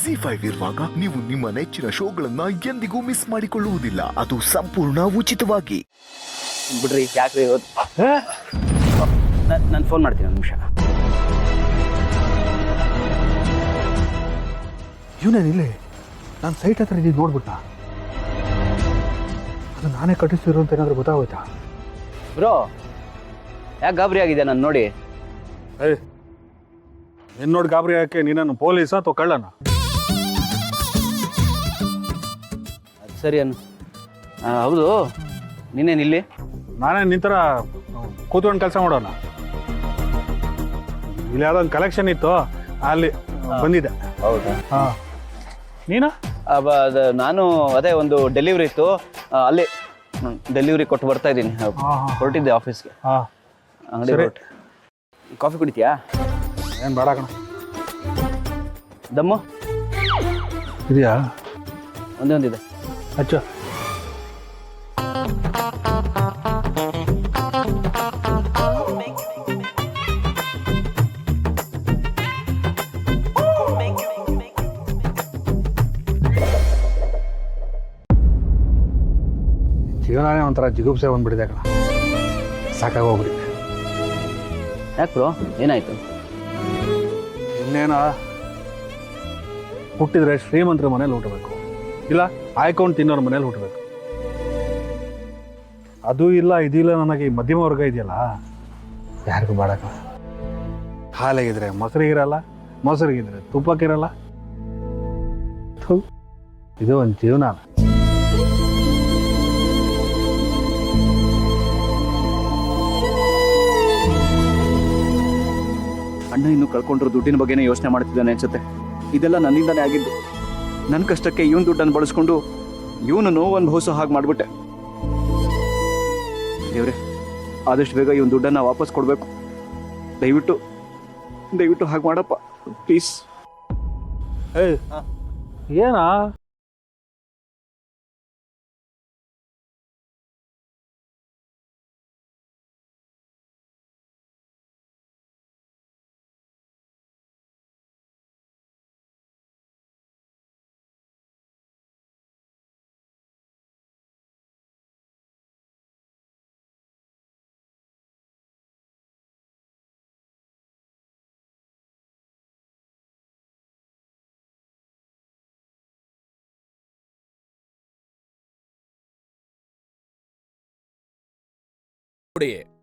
ಜಿ5 ಇರುವಾಗ ನೀವು ನಿಮ್ಮ ನೆಚ್ಚಿನ ಶೋಗಳನ್ನ ಎಂದಿಗೂ ಮಿಸ್ ಮಾಡಿಕೊಳ್ಳುವುದಿಲ್ಲ. ಅದು ಸಂಪೂರ್ಣ ಉಚಿತವಾಗಿ. ಬಿಡ್ರಿ ಯಾಕ್ರಿ ಇವತ್ತು ನಾನು ಫೋನ್ ಮಾಡ್ತೀನಿ ಒಂದು ನಿಮಿಷ. ಇವನೇನಿಲ್ಲ, ನಾನು ಸೈಟ್ ಹತ್ರ ಇದ್ದು ನೋಡ್ಬಿಟ್ಟ. ಅದು ನಾನೇ ಕಟ್ಟಿಸಿರೋ ಅಂತ ಏನಾದರೂ ಗೊತ್ತಾಗೋಯ್ತಾ? ಬ್ರೋ ಯಾಕೆ ಗಾಬರಿ ಆಗಿದೆ ನಾನು ನೋಡಿ? ಏಯ್, ನಿನ್ನ ನೋಡಿ ಗಾಬರಿ ಯಾಕೆ? ನೀನನ್ನು ಪೊಲೀಸ ಅಥವಾ ಕಳ್ಳನ? ಅದು ಸರಿ ಅನ್ನು. ಹೌದು, ನೀನೇನು ಇಲ್ಲಿ? ನಾನೇ ನಿಂತರ ಕೂತ್ಕೊಂಡು ಕೆಲಸ ಮಾಡೋಣ. ಇಲ್ಲಿ ಯಾವುದೋ ಒಂದು ಕಲೆಕ್ಷನ್ ಇತ್ತು, ಅಲ್ಲಿ ಬಂದಿದ್ದೆ. ಹೌದಾ? ಹಾಂ, ನೀನು? ನಾನು ಅದೇ ಒಂದು ಡೆಲಿವರಿ ಇತ್ತು, ಅಲ್ಲಿ ಡೆಲಿವರಿ ಕೊಟ್ಟು ಬರ್ತಾ ಇದ್ದೀನಿ. ಹೊರಟಿದ್ದೆ ಆಫೀಸ್ಗೆ. ಹಾಂ, ಅಂಗಡಿ ಹೊರಟು. ಕಾಫಿ ಕುಡಿತೀಯಾ? ಏನು ಬೇಡ ಕಣ. ದಮ್ಮು ಇದೆಯಾ? ಒಂದೇ ಒಂದಿದೆ. ಅಚ್ಚು, ಜೀವನನೇ ಒಂಥರ ಜಿಗುಪ್ಸೆ ಬಂದ್ಬಿಟ್ಟಿದೆ ಕಣ. ಸಾಕಾಗೋಗ್ಬಿಟ್ಟಿದೆ. ಯಾಕೆ ಬ್ರೋ, ಏನಾಯ್ತು? ಇನ್ನೇನ, ಹುಟ್ಟಿದ್ರೆ ಶ್ರೀಮಂತರ ಮನೇಲಿ ಹುಟ್ಟಬೇಕು, ಇಲ್ಲ ಆಯ್ಕೊಂಡು ತಿನ್ನೋರ ಮನೇಲಿ ಹುಟ್ಟಬೇಕು. ಅದು ಇಲ್ಲ ಇದಿಲ್ಲ, ನನಗೆ ಈ ಮಧ್ಯಮ ವರ್ಗ ಇದೆಯಲ್ಲ, ಯಾರಿಗೂ ಬೇಡ ಕಣ. ಹಾಲಿಗಿದ್ರೆ ಮೊಸರಿಗಿರಲ್ಲ, ಮೊಸರಿಗಿದ್ರೆ ತುಪ್ಪಕ್ಕಿರಲ್ಲ. ಥು, ಇದು ಒಂದು ಜೀವನ. ಅಣ್ಣ ಇನ್ನು ಕಳ್ಕೊಂಡ್ರು ದುಡ್ಡಿನ ಬಗ್ಗೆನೇ ಯೋಚನೆ ಮಾಡ್ತಿದ್ದಾನೆ ಅನ್ಸುತ್ತೆ. ಇದೆಲ್ಲ ನನ್ನಿಂದಾನೇ ಆಗಿದ್ದು. ನನ್ನ ಕಷ್ಟಕ್ಕೆ ಇವನ್ ದುಡ್ಡನ್ನು ಬಳಸ್ಕೊಂಡು ಇವನು ನೋವು ಅನುಭವಿಸೋ ಹಾಗೆ ಮಾಡಿಬಿಟ್ಟೆ. ದೇವ್ರೆ, ಆದಷ್ಟು ಬೇಗ ಇವನ್ ದುಡ್ಡನ್ನು ವಾಪಸ್ ಕೊಡಬೇಕು. ದಯವಿಟ್ಟು ಹಾಗೆ ಮಾಡಪ್ಪ ಪ್ಲೀಸ್. ಏಯ್, ಏನಾ? ನೋಡಿ